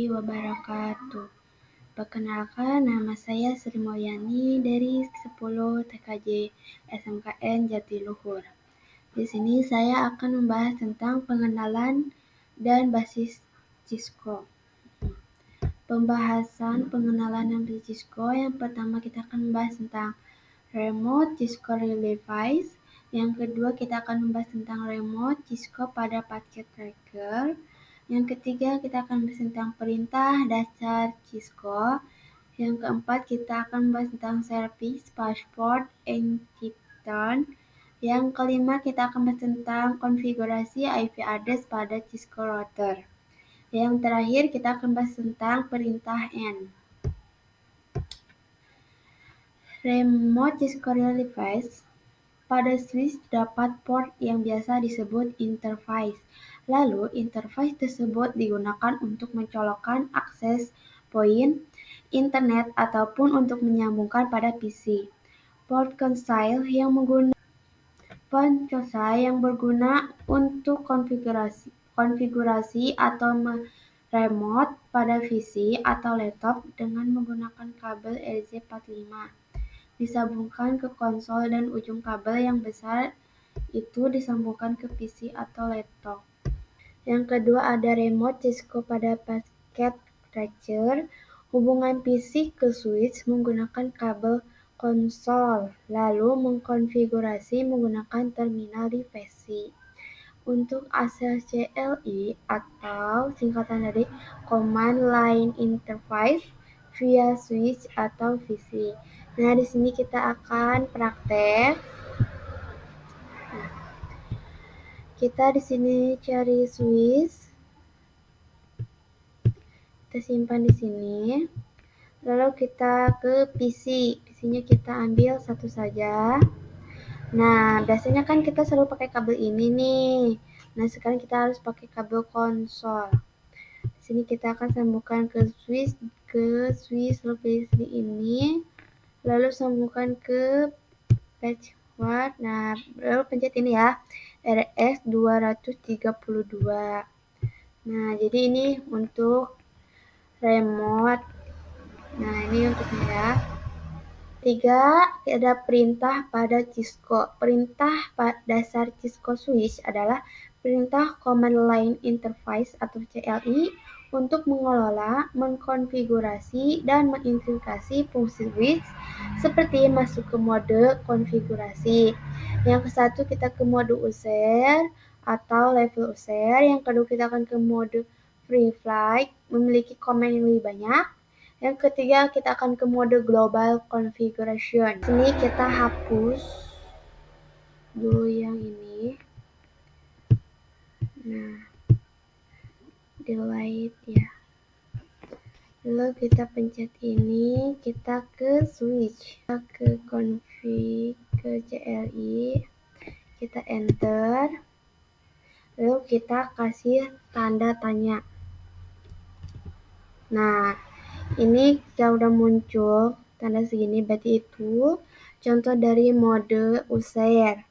wabarakatuh. Perkenalkan, nama saya Sri Mulyani dari 10 TKJ SMKN Jatiluhur. Di sini saya akan membahas tentang pengenalan dan basis Cisco. Pembahasan pengenalan dan basis Cisco, yang pertama kita akan membahas tentang remote Cisco device. Yang kedua kita akan membahas tentang remote Cisco pada packet tracker. Yang ketiga kita akan membahas tentang perintah dasar Cisco. Yang keempat kita akan membahas tentang service password encryption. Yang kelima kita akan membahas tentang konfigurasi IP address pada Cisco router. Yang terakhir kita akan membahas tentang perintah N. Remote Cisco device. Pada switch terdapat port yang biasa disebut interface. Lalu, interface tersebut digunakan untuk mencolokkan akses point, internet, ataupun untuk menyambungkan pada PC. Port console yang berguna untuk konfigurasi atau remote pada PC atau laptop dengan menggunakan kabel RJ45. Disambungkan ke konsol dan ujung kabel yang besar itu disambungkan ke PC atau laptop. Yang kedua ada remote Cisco pada packet tracker. Hubungan PC ke switch menggunakan kabel konsol, lalu mengkonfigurasi menggunakan terminal di PC. Untuk akses CLI atau singkatan dari Command Line Interface via switch atau PC. Nah, di sini kita akan praktek. Kita di sini cari switch. Kita simpan di sini. Lalu kita ke PC. PC-nya kita ambil satu saja. Nah, biasanya kan kita selalu pakai kabel ini nih. Nah, sekarang kita harus pakai kabel konsol. Di sini kita akan sambungkan ke switch, lalu pilih ini. Lalu sambungkan ke password. Nah, lalu pencet ini ya, RS232. Nah, jadi ini untuk remote. Nah, ini untuknya ya. Tiga, ada perintah pada Cisco. Perintah dasar Cisco switch adalah perintah Command Line Interface atau CLI untuk mengelola, mengkonfigurasi, dan menginstalasi fungsi switch seperti masuk ke mode konfigurasi. Yang ke-1 kita ke mode user atau level user. Yang kedua kita akan ke mode free flight, memiliki komen yang lebih banyak. Yang ketiga kita akan ke mode global configuration. Sini kita hapus dulu yang ini. Nah, delete ya. Lalu kita pencet ini, kita ke switch, kita ke config, ke CLI, kita enter. Lalu kita kasih tanda tanya. Nah, ini jika udah muncul tanda segini, berarti itu contoh dari mode user.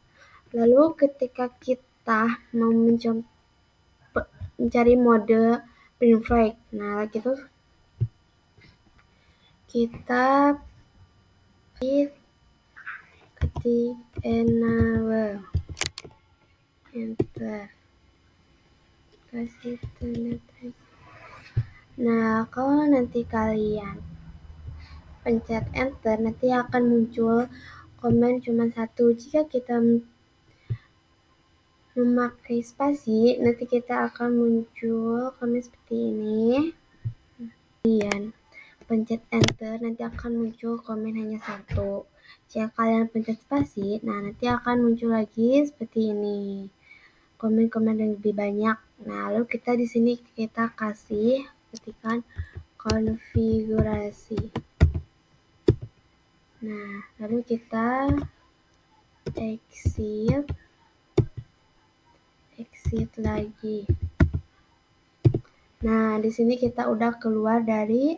Lalu ketika kita mau mencari mode print flag, nah gitu kita ketik enable, enter, kasih tanda tanya. Nah, kalau nanti kalian pencet enter, nanti akan muncul komen cuma satu. Jika kita memakai spasi, nanti kita akan muncul komen seperti ini. Kemudian pencet enter, nanti akan muncul komen hanya satu. Jika kalian pencet spasi, nah nanti akan muncul lagi seperti ini, komen-komen yang lebih banyak. Nah, lalu kita di sini kita kasih ketikan konfigurasi. Nah, lalu kita exit lagi. Nah, di sini kita udah keluar dari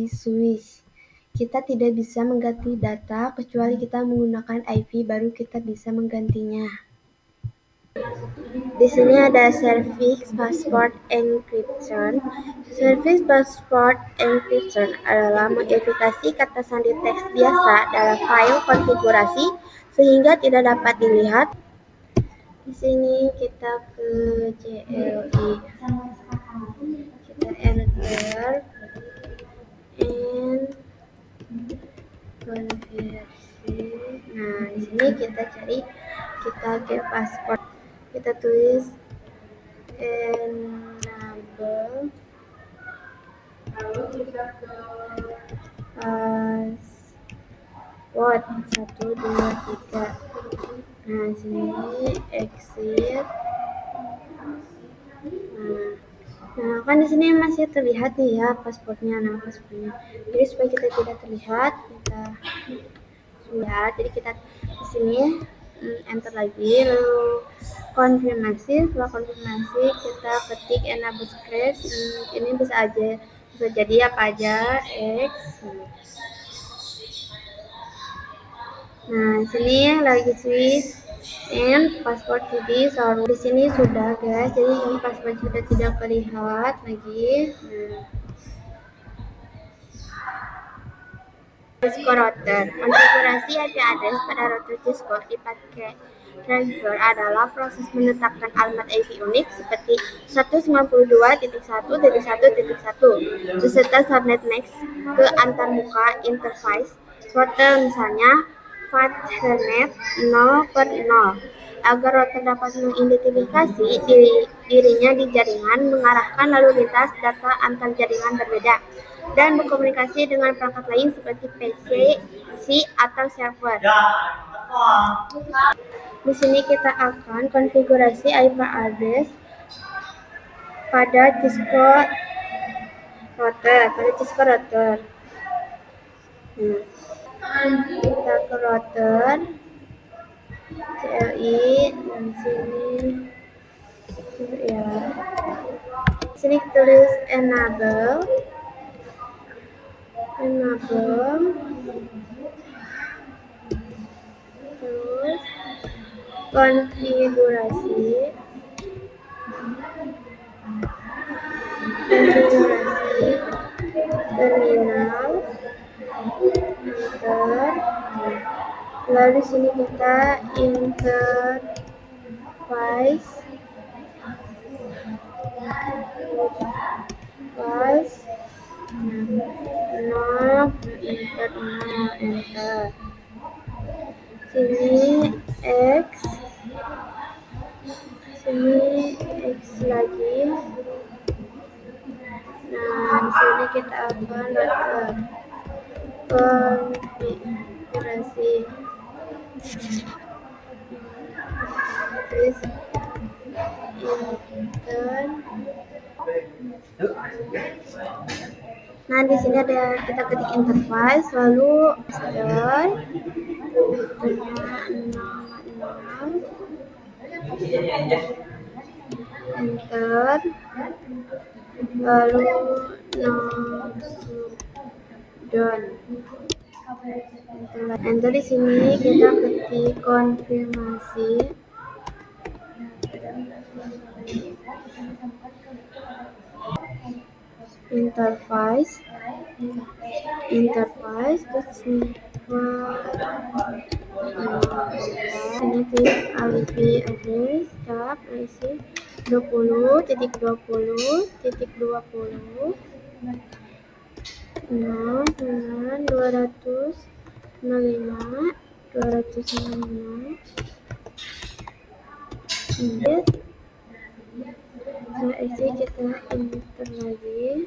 switch. Kita tidak bisa mengganti data kecuali kita menggunakan IP, baru kita bisa menggantinya. Di sini ada service password encryption. Service password encryption adalah mengevitasi kata sandi teks biasa dalam file konfigurasi sehingga tidak dapat dilihat. Di sini kita ke CLI, kita enter and konversi. Nah, di sini kita cari, kita ke password, kita tulis enable password 123. Nah, sini exit. Nah, kan di sini masih terlihat nih ya paspornya. Nah, paspornya. Jadi supaya kita tidak terlihat, kita lihat. Jadi kita di sini enter lagi, lalu konfirmasi. Setelah konfirmasi kita ketik enable script. Ini bisa jadi apa aja X. Nah, sini lagi switch and password ID selalu di sini sudah guys. Jadi ini password sudah tidak terlihat lagi. Cisco router. Konfigurasi IP address pada router Cisco dipakai driver adalah proses menetapkan alamat IP unik seperti 192.1.1.1 beserta subnet next ke antarmuka interface router, misalnya Ethernet 0/0. Agar router dapat mengidentifikasi dirinya di jaringan, mengarahkan lalu lintas data antar jaringan berbeda, dan berkomunikasi dengan perangkat lain seperti PC atau server. Di sini kita akan konfigurasi IP address pada Cisco router. Kita ke router CLI dan sini ya. Sini tulis enable terus konfigurasi terminal enter. Lalu di sini kita interface enter. Sini X lagi. Nah, di sini kita akan router konfigurasi. Nah, di sini ada kita ketik interface, lalu enter, lalu done. Enter di sini kita ketik konfirmasi. Interface terus ini tulis IP address tab isi 20.20.20 265 Nah, isi kita enter lagi.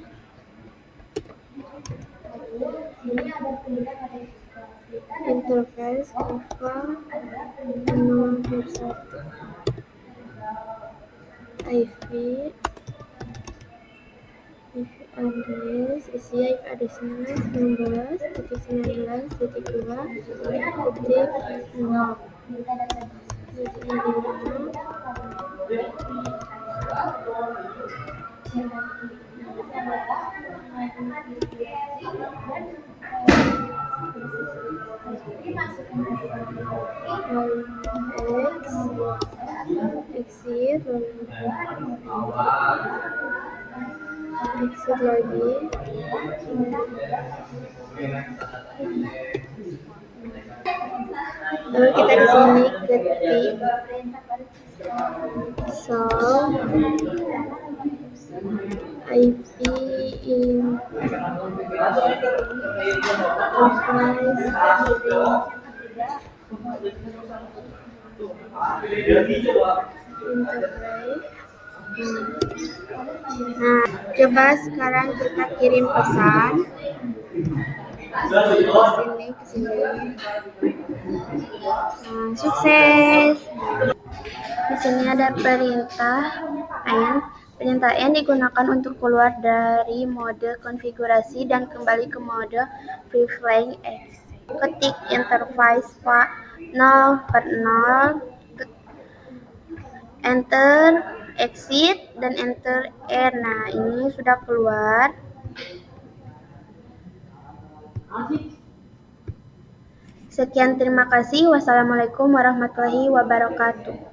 Interface Kufa 021 IP address, isi IP addressnya 19.19.2.0. lalu exit, exit lagi, lalu kita di sini ketik solve IP interface. Nah, coba sekarang kita kirim pesan ke sini. Nah, sukses. Di sini ada perintah N. Perintah N digunakan untuk keluar dari mode konfigurasi dan kembali ke mode Free-Flying Exit. Ketik interface 0/0, enter exit dan enter R. Nah, ini sudah keluar. Sekian, terima kasih. Wassalamualaikum warahmatullahi wabarakatuh.